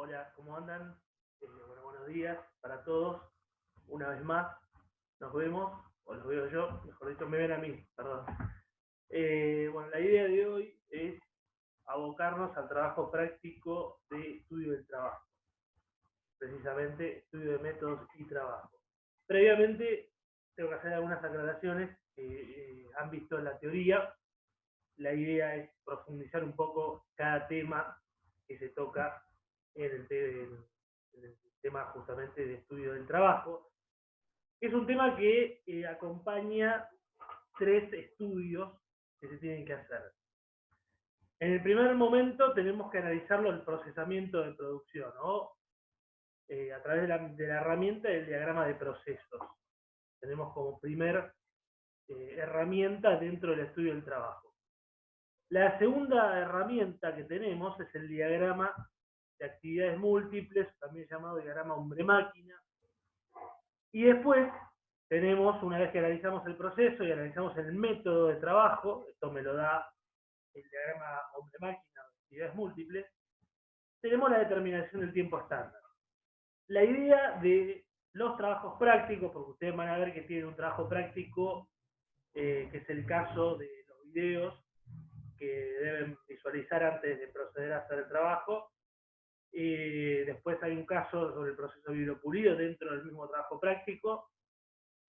Hola, ¿cómo andan? Bueno, buenos días para todos. Una vez más, nos vemos, o los veo yo, mejor dicho, me ven a mí, perdón. Bueno, la idea de hoy es abocarnos al trabajo práctico de estudio del trabajo, precisamente estudio de métodos y trabajo. Previamente, tengo que hacer algunas aclaraciones que han visto en la teoría. La idea es profundizar un poco cada tema que se toca en el tema justamente de estudio del trabajo. Es un tema que acompaña 3 estudios que se tienen que hacer. En el primer momento tenemos que analizarlo el procesamiento de producción, o a través de la herramienta del diagrama de procesos. Tenemos como primer herramienta dentro del estudio del trabajo. La segunda herramienta que tenemos es el diagrama de actividades múltiples, también llamado diagrama hombre-máquina. Y después tenemos, una vez que analizamos el proceso y analizamos el método de trabajo, esto me lo da el diagrama hombre-máquina de actividades múltiples, tenemos la determinación del tiempo estándar. La idea de los trabajos prácticos, porque ustedes van a ver que tienen un trabajo práctico, que es el caso de los videos que deben visualizar antes de proceder a hacer el trabajo. Después hay un caso sobre el proceso vidrio-pulido dentro del mismo trabajo práctico.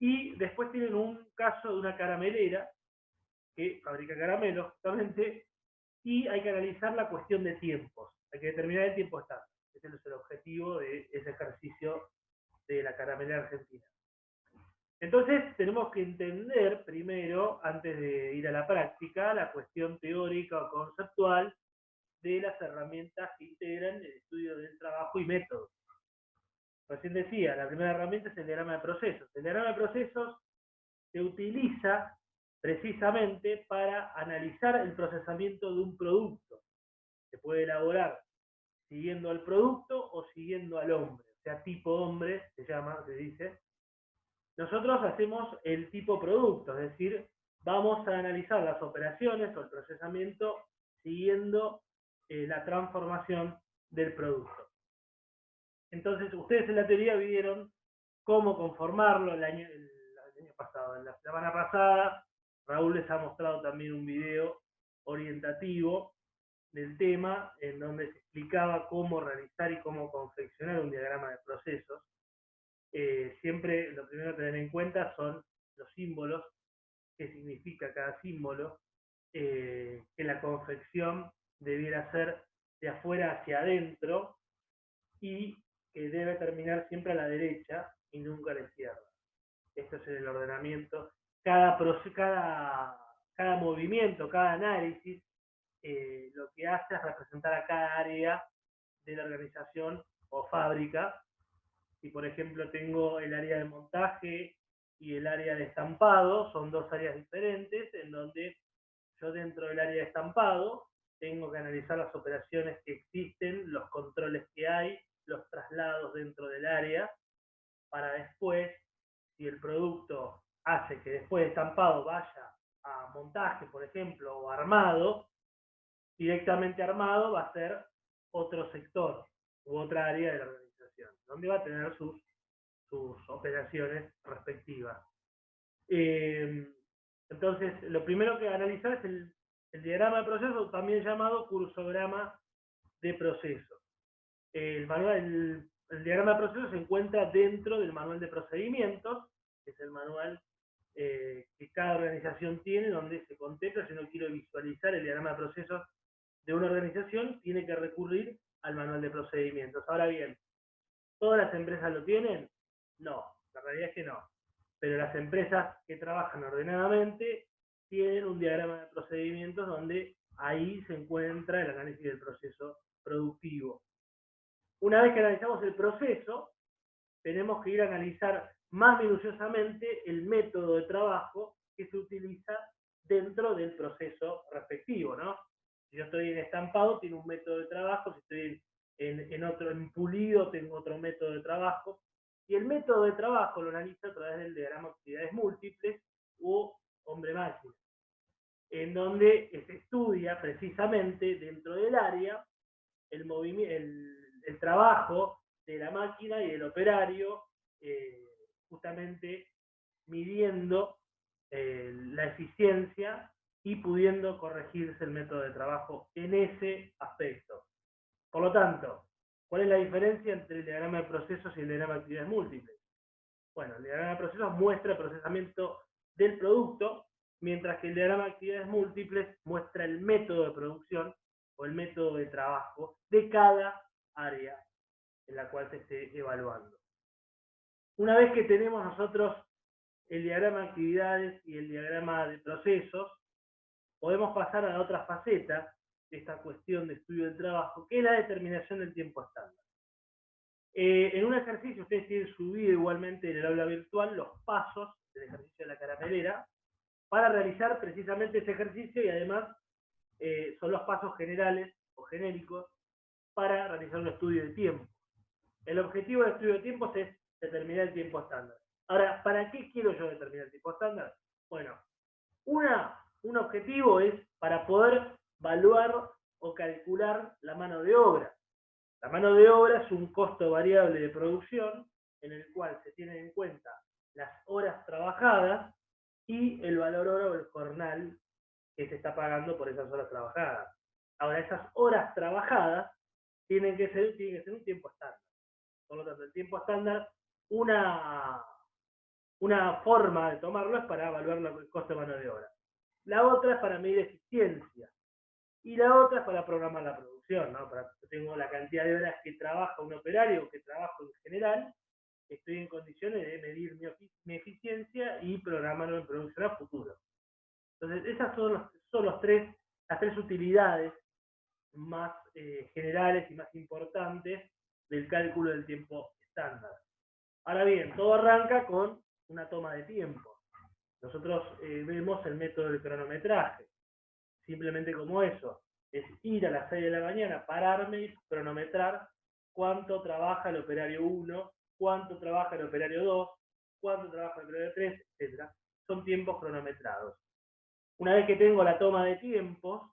Y después tienen un caso de una caramelera que fabrica caramelos, justamente, y hay que analizar la cuestión de tiempos. Hay que determinar el tiempo estándar. Ese es el objetivo de ese ejercicio de la caramelera argentina. Entonces, tenemos que entender primero, antes de ir a la práctica, la cuestión teórica o conceptual de las herramientas que integran el estudio del trabajo y métodos. Recién decía, la primera herramienta es el diagrama de procesos. El diagrama de procesos se utiliza precisamente para analizar el procesamiento de un producto. Se puede elaborar siguiendo al producto o siguiendo al hombre, o sea, tipo hombre se llama, se dice. Nosotros hacemos el tipo producto, es decir, vamos a analizar las operaciones o el procesamiento siguiendo la transformación del producto. Entonces, ustedes en la teoría vieron cómo conformarlo el año pasado. En la semana pasada, Raúl les ha mostrado también un video orientativo del tema, en donde se explicaba cómo realizar y cómo confeccionar un diagrama de procesos. Siempre lo primero a tener en cuenta son los símbolos, qué significa cada símbolo, que la confección debiera ser de afuera hacia adentro y que debe terminar siempre a la derecha y nunca a la izquierda. Esto es el ordenamiento. Cada movimiento, cada análisis, lo que hace es representar a cada área de la organización o fábrica. Si por ejemplo tengo el área de montaje y el área de estampado, son dos áreas diferentes, en donde yo dentro del área de estampado tengo que analizar las operaciones que existen, los controles que hay, los traslados dentro del área, para después, si el producto hace que después de estampado vaya a montaje, por ejemplo, o armado, directamente armado va a ser otro sector u otra área de la organización, donde va a tener sus operaciones respectivas. Entonces, lo primero que analizar es el diagrama de proceso, también llamado cursograma de proceso. El diagrama de proceso se encuentra dentro del manual de procedimientos, que es el manual que cada organización tiene, donde se contempla. Si no quiero visualizar el diagrama de procesos de una organización, tiene que recurrir al manual de procedimientos. Ahora bien, ¿todas las empresas lo tienen? No, la realidad es que no. Pero las empresas que trabajan ordenadamente tienen un diagrama de procedimientos donde ahí se encuentra el análisis del proceso productivo. Una vez que analizamos el proceso, tenemos que ir a analizar más minuciosamente el método de trabajo que se utiliza dentro del proceso respectivo, ¿no? Si yo estoy en estampado, tiene un método de trabajo. Si estoy en pulido, tengo otro método de trabajo. Y el método de trabajo lo analiza a través del diagrama de actividades múltiples o hombre-máquina, en donde se estudia precisamente dentro del área el trabajo de la máquina y del operario, justamente midiendo la eficiencia y pudiendo corregirse el método de trabajo en ese aspecto. Por lo tanto, ¿cuál es la diferencia entre el diagrama de procesos y el diagrama de actividades múltiples? Bueno, el diagrama de procesos muestra el procesamiento del producto, mientras que el diagrama de actividades múltiples muestra el método de producción o el método de trabajo de cada área en la cual se esté evaluando. Una vez que tenemos nosotros el diagrama de actividades y el diagrama de procesos, podemos pasar a la otra faceta de esta cuestión de estudio del trabajo, que es la determinación del tiempo estándar. En un ejercicio, ustedes tienen subido igualmente en el aula virtual los pasos del ejercicio de la caramelera para realizar precisamente ese ejercicio, y además son los pasos generales o genéricos para realizar un estudio de tiempo. El objetivo del estudio de tiempos es determinar el tiempo estándar. Ahora, ¿para qué quiero yo determinar el tiempo estándar? Bueno, un objetivo es para poder evaluar o calcular la mano de obra. La mano de obra es un costo variable de producción en el cual se tienen en cuenta las horas trabajadas y el valor hora o el jornal que se está pagando por esas horas trabajadas. Ahora, esas horas trabajadas tienen que ser un tiempo estándar. Por lo tanto, el tiempo estándar, una forma de tomarlo es para evaluar el costo de mano de obra. La otra es para medir eficiencia. Y la otra es para programar la producción, ¿no? Tengo la cantidad de horas que trabaja un operario, que trabajo en general, estoy en condiciones de medir mi eficiencia y programarlo en producción a futuro. Entonces, esas son las tres utilidades más generales y más importantes del cálculo del tiempo estándar. Ahora bien, todo arranca con una toma de tiempo. Nosotros vemos el método del cronometraje, simplemente como eso, es ir a las 6 de la mañana, pararme y cronometrar cuánto trabaja el operario 1, cuánto trabaja el operario 2, cuánto trabaja el operario 3, etc. Son tiempos cronometrados. Una vez que tengo la toma de tiempos,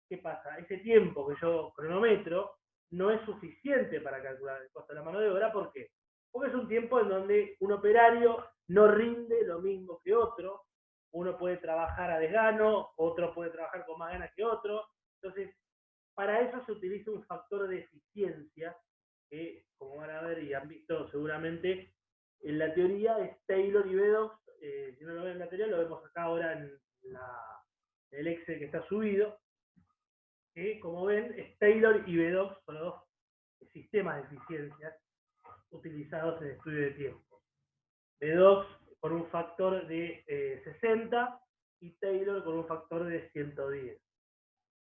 ¿qué pasa? Ese tiempo que yo cronometro no es suficiente para calcular el costo de la mano de obra. ¿Por qué? Porque es un tiempo en donde un operario no rinde lo mismo que otro. Uno puede trabajar a desgano, otro puede trabajar con más ganas que otro. Entonces, para eso se utiliza un factor de eficiencia que, como van a ver y han visto seguramente, en la teoría es Taylor y Beddoes. Si no lo ven en la teoría, lo vemos acá ahora en el Excel que está subido. Que, como ven, es Taylor y Beddoes, son los dos sistemas de eficiencia utilizados en el estudio de tiempo. Beddoes con un factor de 60 y Taylor con un factor de 110.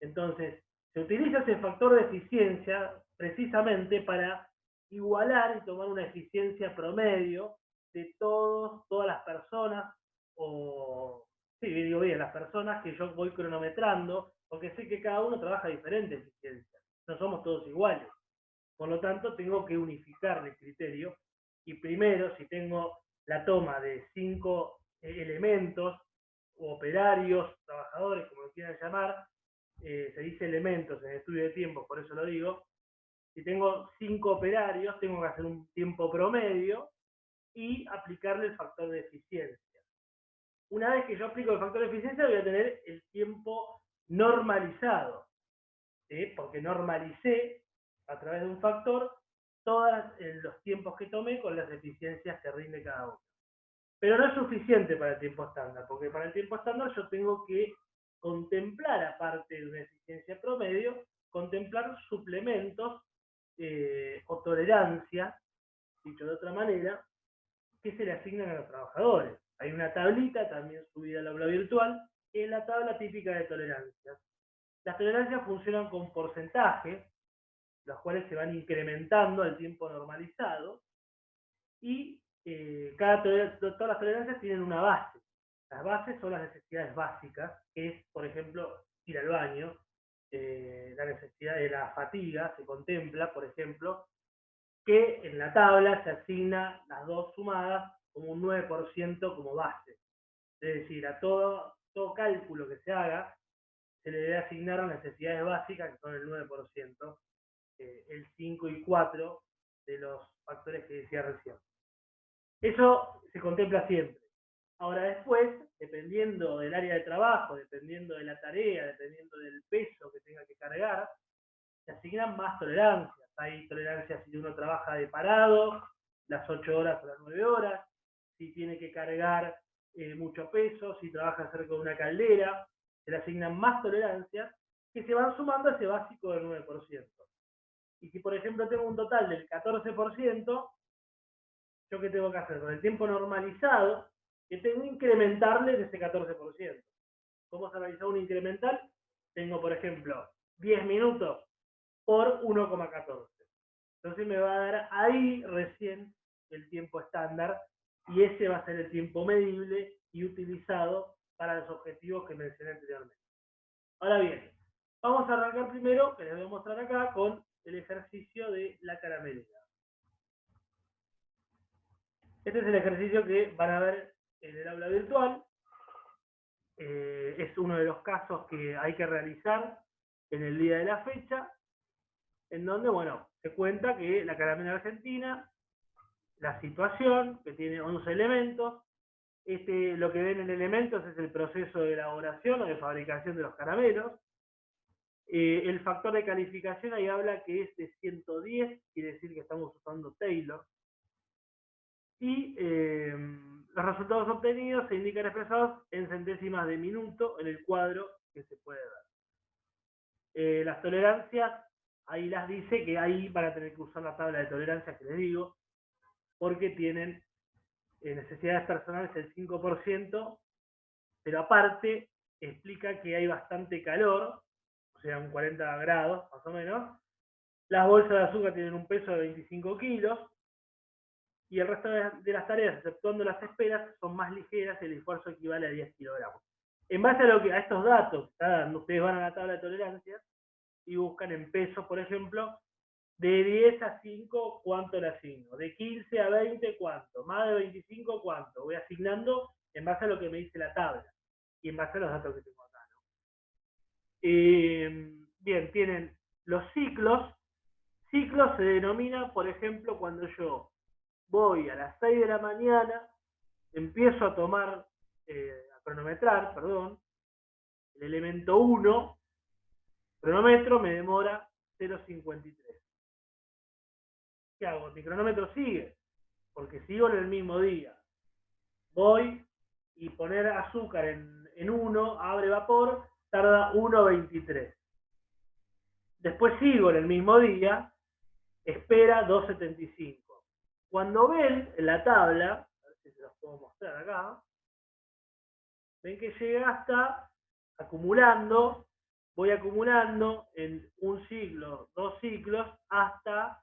Entonces, se utiliza ese factor de eficiencia precisamente para igualar y tomar una eficiencia promedio de todas las personas, las personas que yo voy cronometrando, porque sé que cada uno trabaja diferente eficiencia, no somos todos iguales. Por lo tanto, tengo que unificar el criterio y primero, si tengo la toma de 5 elementos, o operarios, trabajadores, como lo quieran llamar, se dice elementos en el estudio de tiempo, por eso lo digo. Si tengo 5 operarios, tengo que hacer un tiempo promedio y aplicarle el factor de eficiencia. Una vez que yo aplico el factor de eficiencia, voy a tener el tiempo normalizado, ¿sí? Porque normalicé a través de un factor todos los tiempos que tomé con las eficiencias que rinde cada uno. Pero no es suficiente para el tiempo estándar, porque para el tiempo estándar yo tengo que contemplar, aparte de una eficiencia promedio, contemplar suplementos o tolerancia, dicho de otra manera, que se le asignan a los trabajadores. Hay una tablita también subida al aula virtual, que es la tabla típica de tolerancias. Las tolerancias funcionan con porcentajes, los cuales se van incrementando al tiempo normalizado, y todas las tolerancias tienen una base. Las bases son las necesidades básicas, que es, por ejemplo, ir al baño, la necesidad de la fatiga, se contempla, por ejemplo, que en la tabla se asigna las dos sumadas como un 9% como base. Es decir, a todo cálculo que se haga, se le debe asignar a necesidades básicas, que son el 9%, el 5 y 4 de los factores que decía recién. Eso se contempla siempre. Ahora después, dependiendo del área de trabajo, dependiendo de la tarea, dependiendo del peso que tenga que cargar, se asignan más tolerancias. Hay tolerancias si uno trabaja de parado, las 8 horas o las 9 horas, si tiene que cargar mucho peso, si trabaja cerca de una caldera, se le asignan más tolerancias que se van sumando a ese básico del 9%. Y si, por ejemplo, tengo un total del 14%, ¿yo qué tengo que hacer? Con el tiempo normalizado, que tengo que incrementarle de ese 14%. ¿Cómo se realiza un incremental? Tengo, por ejemplo, 10 minutos por 1,14. Entonces me va a dar ahí recién el tiempo estándar y ese va a ser el tiempo medible y utilizado para los objetivos que mencioné anteriormente. Ahora bien, vamos a arrancar primero, que les voy a mostrar acá, con el ejercicio de la caramelera. Este es el ejercicio que van a ver en el aula virtual. Es uno de los casos que hay que realizar en el día de la fecha, en donde, bueno, se cuenta que la caramela argentina, la situación, que tiene 11 elementos, lo que ven en elementos es el proceso de elaboración o de fabricación de los caramelos. El factor de calificación ahí habla que es de 110, quiere decir que estamos usando Taylor. Y los resultados obtenidos se indican expresados en centésimas de minuto en el cuadro que se puede ver. Las tolerancias, ahí las dice que ahí van a tener que usar la tabla de tolerancias que les digo, porque tienen necesidades personales el 5%, pero aparte explica que hay bastante calor, o sea, un 40 grados más o menos. Las bolsas de azúcar tienen un peso de 25 kilos, y el resto de las tareas, exceptuando las esperas, son más ligeras y el esfuerzo equivale a 10 kilogramos. En base a estos datos que está dando, ustedes van a la tabla de tolerancias y buscan en pesos, por ejemplo, de 10 a 5, ¿cuánto le asigno? De 15 a 20, ¿cuánto? Más de 25, ¿cuánto? Voy asignando en base a lo que me dice la tabla y en base a los datos que tengo acá, ¿no? Bien, tienen los ciclos. Ciclos se denomina, por ejemplo, cuando yo voy a las 6 de la mañana, empiezo a tomar, a cronometrar, perdón, el elemento 1, cronómetro me demora 0,53. ¿Qué hago? Mi cronómetro sigue, porque sigo en el mismo día. Voy y poner azúcar en 1, abre vapor, tarda 1,23. Después sigo en el mismo día, espera 2,75. Cuando ven en la tabla, a ver si se los puedo mostrar acá, ven que llega hasta acumulando, voy acumulando en un ciclo, 2 ciclos, hasta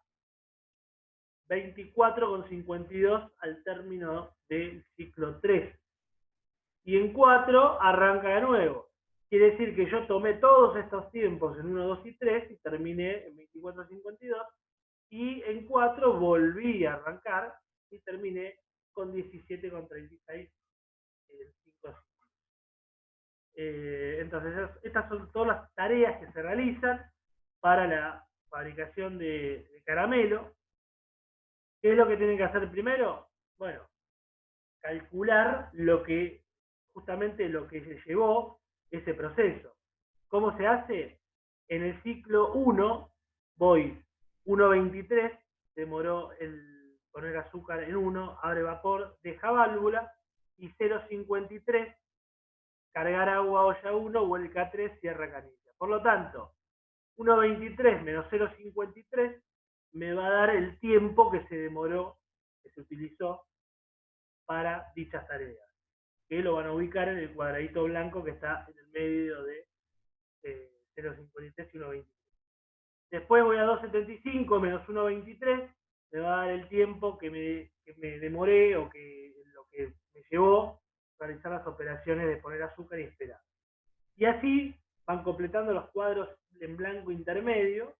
24,52 al término del ciclo 3. Y en 4 arranca de nuevo. Quiere decir que yo tomé todos estos tiempos en 1, 2 y 3 y terminé en 24,52. Y en 4 volví a arrancar y terminé con 17,36 en 5. Entonces, estas son todas las tareas que se realizan para la fabricación de caramelo. ¿Qué es lo que tienen que hacer primero? Bueno, calcular justamente lo que se llevó ese proceso. ¿Cómo se hace? En el ciclo 1 voy 1,23, demoró el poner azúcar en 1, abre vapor, deja válvula, y 0,53, cargar agua olla 1, vuelca 3, cierra canilla. Por lo tanto, 1,23 menos 0,53 me va a dar el tiempo que se demoró, que se utilizó para dichas tareas, que lo van a ubicar en el cuadradito blanco que está en el medio de 0,53 y 1,23. Después voy a 2,75 menos 1,23, me va a dar el tiempo que me demoré o lo que me llevó a realizar las operaciones de poner azúcar y esperar. Y así van completando los cuadros en blanco intermedio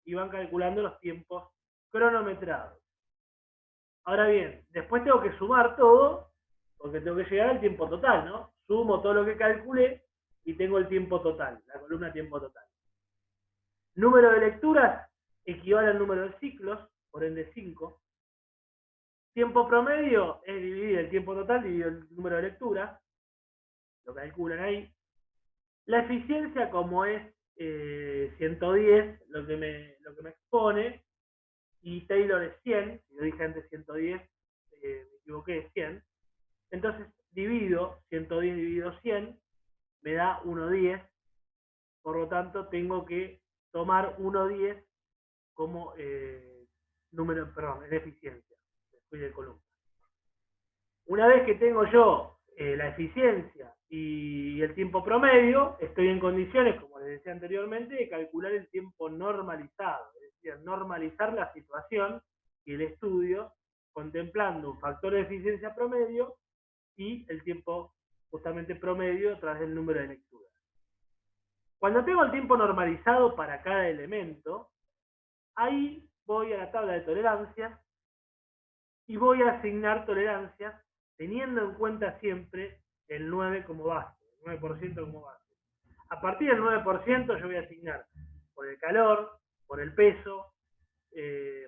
y van calculando los tiempos cronometrados. Ahora bien, después tengo que sumar todo, porque tengo que llegar al tiempo total, ¿no? Sumo todo lo que calculé y tengo el tiempo total, la columna tiempo total. Número de lecturas, equivale al número de ciclos, por ende 5. Tiempo promedio es dividir el tiempo total dividido el número de lecturas, lo calculan ahí. La eficiencia, como es 110, lo que me expone, y Taylor es 100, si yo dije antes 110, me equivoqué, es 100. Entonces divido 110 dividido 100, me da 1,10, por lo tanto tengo que tomar 1,10 como número, perdón, en eficiencia. Fui de columna. Una vez que tengo yo la eficiencia y el tiempo promedio, estoy en condiciones, como les decía anteriormente, de calcular el tiempo normalizado, es decir, normalizar la situación y el estudio, contemplando un factor de eficiencia promedio y el tiempo justamente promedio a través del número de lecturas. Cuando tengo el tiempo normalizado para cada elemento, ahí voy a la tabla de tolerancias y voy a asignar tolerancias teniendo en cuenta siempre el 9 como base, el 9% como base. A partir del 9% yo voy a asignar por el calor, por el peso,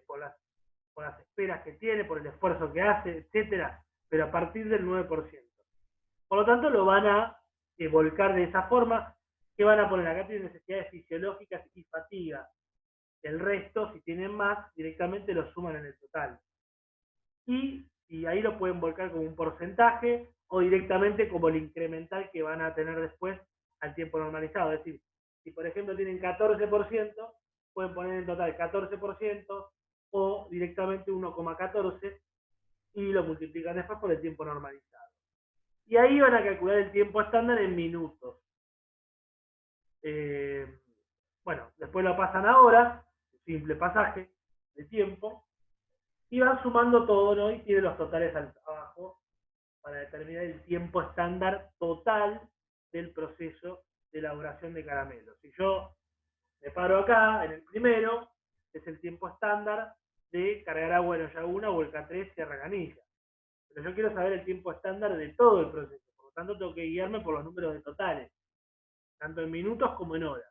por las esperas que tiene, por el esfuerzo que hace, etcétera, pero a partir del 9%. Por lo tanto, lo van a volcar de esa forma, que van a poner acá tienen necesidades fisiológicas y fatiga. El resto, si tienen más, directamente lo suman en el total. Y ahí lo pueden volcar como un porcentaje o directamente como el incremental que van a tener después al tiempo normalizado. Es decir, si por ejemplo tienen 14%, pueden poner en total 14% o directamente 1,14 y lo multiplican después por el tiempo normalizado. Y ahí van a calcular el tiempo estándar en minutos. Bueno, después lo pasan a horas, simple pasaje de tiempo, y van sumando todo, ¿no? Y tienen los totales abajo para determinar el tiempo estándar total del proceso de elaboración de caramelos. Si yo me paro acá, en el primero, es el tiempo estándar de cargar agua en olla 1 o el K3 cierra canilla. Pero yo quiero saber el tiempo estándar de todo el proceso, por lo tanto tengo que guiarme por los números de totales, tanto en minutos como en horas.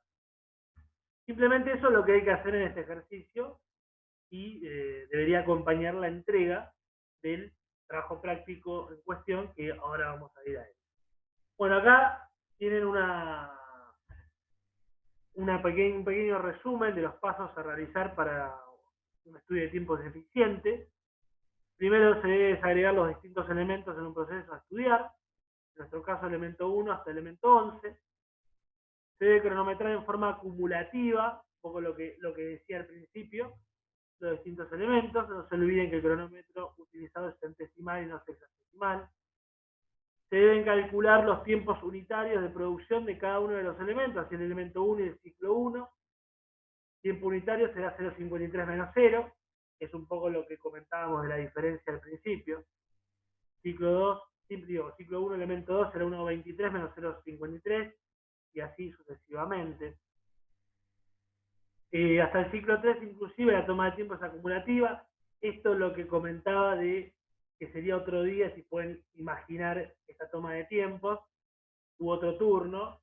Simplemente eso es lo que hay que hacer en este ejercicio y debería acompañar la entrega del trabajo práctico en cuestión, que ahora vamos a ir a él. Bueno, acá tienen un pequeño resumen de los pasos a realizar para un estudio de tiempos eficiente. Primero se debe desagregar los distintos elementos en un proceso a estudiar, en nuestro caso elemento 1 hasta elemento 11. Se debe cronometrar en forma acumulativa, un poco lo que decía al principio, los distintos elementos. No se olviden que el cronómetro utilizado es centesimal y no sexagesimal. Se deben calcular los tiempos unitarios de producción de cada uno de los elementos, así el elemento 1 y el ciclo 1. Tiempo unitario será 0,53 menos 0, que es un poco lo que comentábamos de la diferencia al principio. Ciclo 2, ciclo 1, elemento 2 será 1,23 menos 0,53, y así sucesivamente. Hasta el ciclo 3, inclusive, la toma de tiempo es acumulativa. Esto es lo que comentaba de que sería otro día, si pueden imaginar esta toma de tiempos, u otro turno.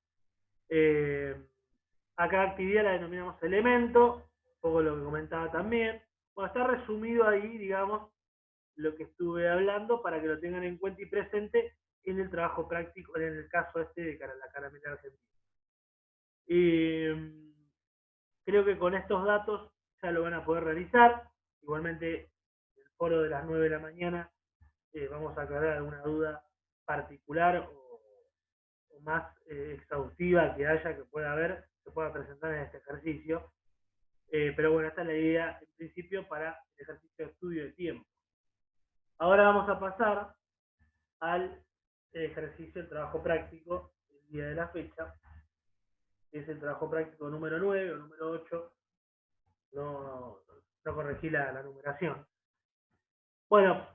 Acá actividad la denominamos elemento, un poco lo que comentaba también. Bueno, está resumido ahí, digamos, lo que estuve hablando para que lo tengan en cuenta y presente en el trabajo práctico, en el caso este de la caramela argentina. Creo que con estos datos ya lo van a poder realizar. Igualmente, el foro de las 9 de la mañana vamos a aclarar alguna duda particular o más exhaustiva que haya, que pueda haber, que pueda presentar en este ejercicio. Pero bueno, esta es la idea en principio para el ejercicio de estudio de tiempo. Ahora vamos a pasar al ejercicio del trabajo práctico del día de la fecha, que es el trabajo práctico número 9 o número 8. No corregí la numeración. Bueno,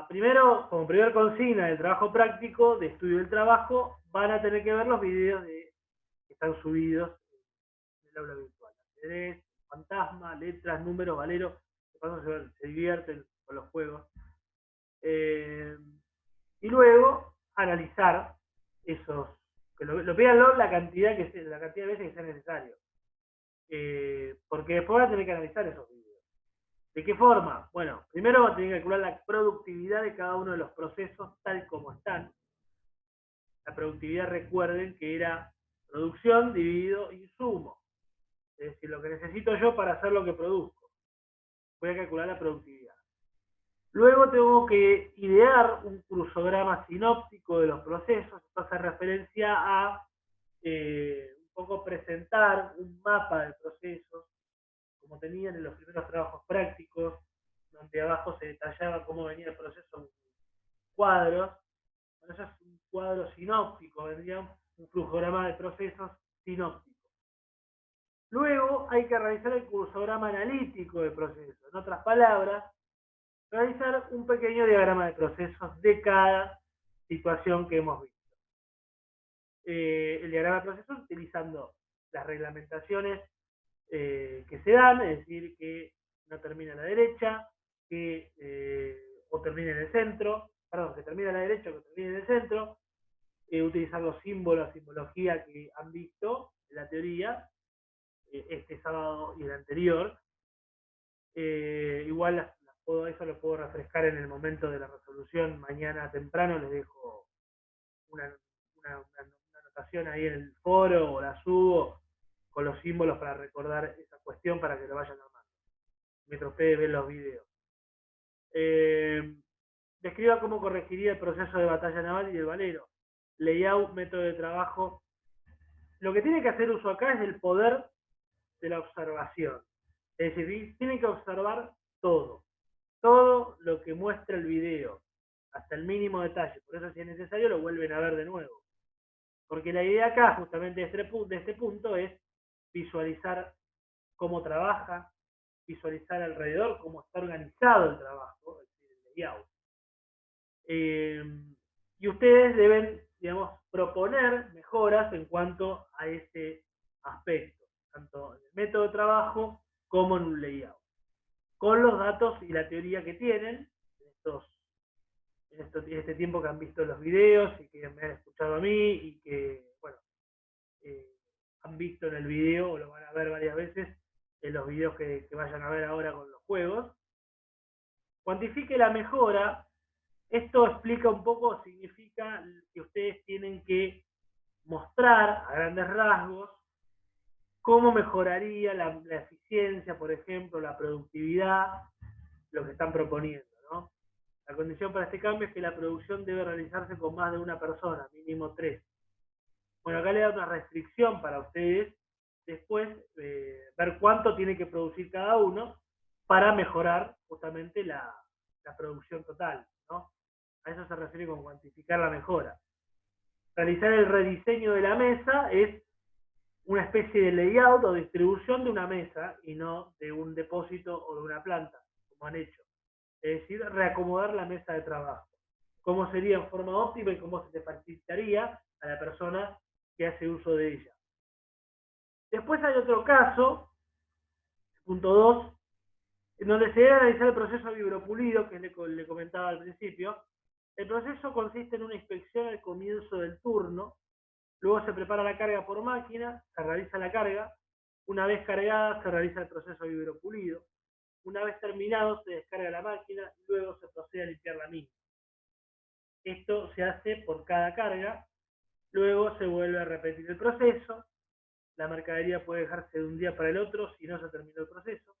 primero, como primer consigna del trabajo práctico, de estudio del trabajo, van a tener que ver los videos que están subidos en el aula virtual. Ajedrez, fantasma, letras, números, valero, de paso se divierten con los juegos. Y luego analizar esos, que lo péganlo la cantidad de veces que sea necesario. porque después va a tener que analizar esos videos. ¿De qué forma? Bueno, primero va a tener que calcular la productividad de cada uno de los procesos tal como están. La productividad, recuerden que era producción dividido insumo. Es decir, lo que necesito yo para hacer lo que produzco. Voy a calcular la productividad. Luego tengo que idear un crucigrama sinóptico de los procesos. Esto hace referencia a un poco presentar un mapa de procesos, como tenían en los primeros trabajos prácticos, donde abajo se detallaba cómo venía el proceso en cuadros. Bueno, eso es un cuadro sinóptico, vendría un flujograma de procesos sinóptico. Luego hay que realizar el cursograma analítico de procesos. En otras palabras, realizar un pequeño diagrama de procesos de cada situación que hemos visto. El diagrama de procesos utilizando las reglamentaciones que se dan, es decir, que no termina a la derecha, o termine en el centro, perdón, que termine a la derecha o que termine en el centro, utilizar los símbolos, simbología que han visto en la teoría, este sábado y el anterior. Igual eso lo puedo refrescar en el momento de la resolución. Mañana temprano les dejo una anotación ahí en el foro o la subo con los símbolos para recordar esa cuestión para que lo vayan armando mientras ustedes ven los videos. Describa cómo corregiría el proceso de batalla naval y del valero. Layout, método de trabajo. Lo que tiene que hacer uso acá es del poder de la observación. Es decir, tienen que observar todo lo que muestra el video, hasta el mínimo detalle. Por eso, si es necesario, lo vuelven a ver de nuevo. Porque la idea acá, justamente de este punto, es visualizar cómo trabaja, visualizar alrededor cómo está organizado el trabajo, es decir, el layout. Y ustedes deben, digamos, proponer mejoras en cuanto a ese aspecto, tanto en el método de trabajo como en un layout, con los datos y la teoría que tienen en este tiempo que han visto los videos y que me han escuchado a mí y que, bueno, han visto en el video o lo van a ver varias veces en los videos que vayan a ver ahora con los juegos. Cuantifique la mejora. Esto explica un poco, significa que ustedes tienen que mostrar a grandes rasgos cómo mejoraría la eficiencia, por ejemplo, la productividad, lo que están proponiendo, ¿no? La condición para este cambio es que la producción debe realizarse con más de una persona, mínimo 3. Bueno, acá le da una restricción para ustedes después ver cuánto tiene que producir cada uno para mejorar justamente la producción total, ¿no? A eso se refiere con cuantificar la mejora. Realizar el rediseño de la mesa es una especie de layout o distribución de una mesa y no de un depósito o de una planta, como han hecho. Es decir, reacomodar la mesa de trabajo. Cómo sería en forma óptima y cómo se facilitaría a la persona que hace uso de ella. Después hay otro caso, punto 2, en donde se debe analizar el proceso vibropulido, que le comentaba al principio. El proceso consiste en una inspección al comienzo del turno, luego se prepara la carga por máquina, se realiza la carga, una vez cargada se realiza el proceso vibropulido, una vez terminado se descarga la máquina y luego se procede a limpiar la misma. Esto se hace por cada carga, luego se vuelve a repetir el proceso, la mercadería puede dejarse de un día para el otro si no se terminó el proceso.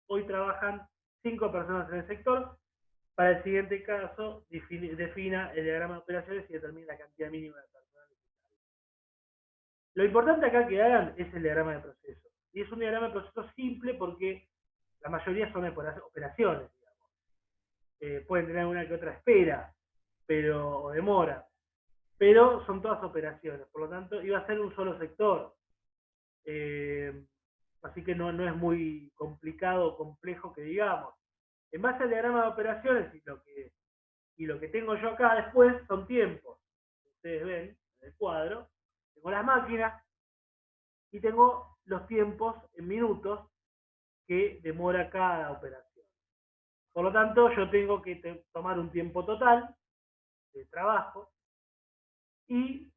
Hoy trabajan 5 personas en el sector. Para el siguiente caso, defina el diagrama de operaciones y determina la cantidad mínima de personal necesaria. Lo importante acá que hagan es el diagrama de proceso. Y es un diagrama de proceso simple porque la mayoría son operaciones, digamos. Pueden tener una que otra espera, o demora, pero son todas operaciones. Por lo tanto, iba a ser un solo sector. Así que no es muy complicado o complejo que digamos. En base al diagrama de operaciones y lo que tengo yo acá después son tiempos. Ustedes ven en el cuadro, tengo las máquinas y tengo los tiempos en minutos que demora cada operación. Por lo tanto, yo tengo que tomar un tiempo total de trabajo y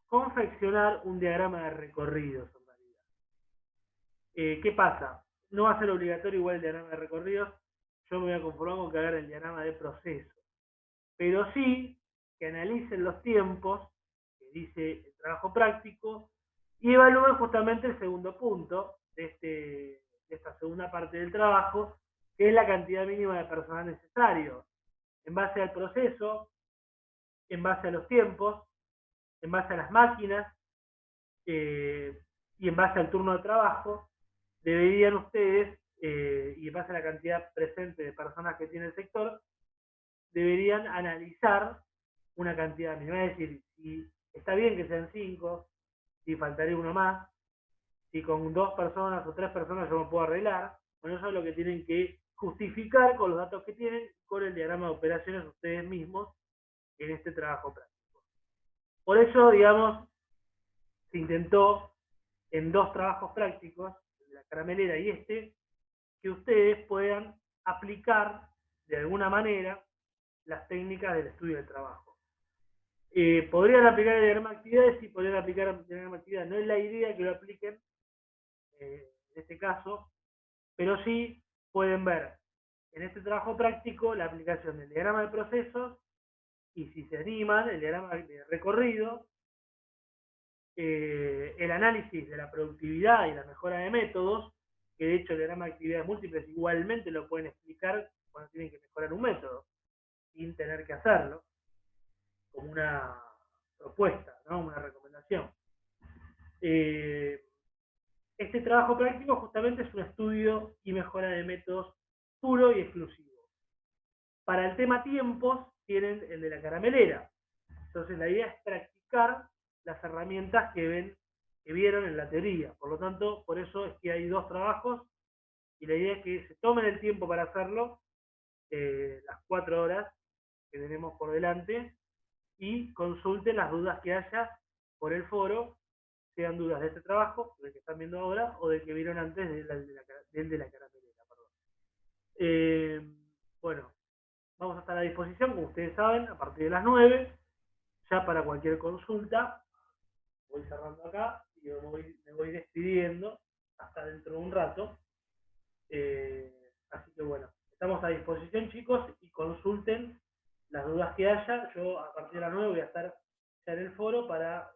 confeccionar un diagrama de recorridos en realidad. ¿Qué pasa? No va a ser obligatorio igual el diagrama de recorridos. Yo me voy a conformar con que hagan el diagrama de proceso. Pero sí que analicen los tiempos, que dice el trabajo práctico, y evalúen justamente el segundo punto de esta segunda parte del trabajo, que es la cantidad mínima de personal necesario, en base al proceso, en base a los tiempos, en base a las máquinas y en base al turno de trabajo, deberían ustedes, y en base a la cantidad presente de personas que tiene el sector, deberían analizar una cantidad mínima. Es decir, si está bien que sean 5, si faltaría uno más, si con 2 personas o 3 personas yo me puedo arreglar, bueno, eso es lo que tienen que justificar con los datos que tienen, con el diagrama de operaciones ustedes mismos en este trabajo práctico. Por eso, digamos, se intentó en 2 trabajos prácticos, la caramelera y que ustedes puedan aplicar de alguna manera las técnicas del estudio del trabajo. Podrían aplicar el diagrama de actividades, sí, podrían aplicar el diagrama de actividades. No es la idea que lo apliquen en este caso, pero sí pueden ver en este trabajo práctico la aplicación del diagrama de procesos y, si se animan, el diagrama de recorrido, el análisis de la productividad y la mejora de métodos, que de hecho el diagrama de actividades múltiples igualmente lo pueden explicar cuando tienen que mejorar un método, sin tener que hacerlo, como una propuesta, ¿no? Una recomendación. Este trabajo práctico justamente es un estudio y mejora de métodos puro y exclusivo. Para el tema tiempos tienen el de la caramelera. Entonces la idea es practicar las herramientas que vieron en la teoría. Por lo tanto, por eso es que hay 2 trabajos y la idea es que se tomen el tiempo para hacerlo, las 4 horas que tenemos por delante, y consulten las dudas que haya por el foro, sean dudas de este trabajo, del que están viendo ahora, o del que vieron antes del de la caramelera. Perdón. Bueno, vamos a estar a disposición, como ustedes saben, a partir de las 9, ya para cualquier consulta. Voy cerrando acá y me voy despidiendo hasta dentro de un rato. Así que bueno, estamos a disposición, chicos, y consulten las dudas que haya. Yo a partir de las 9 voy a estar ya en el foro para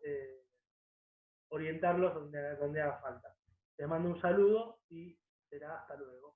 orientarlos donde haga falta. Les mando un saludo y será hasta luego.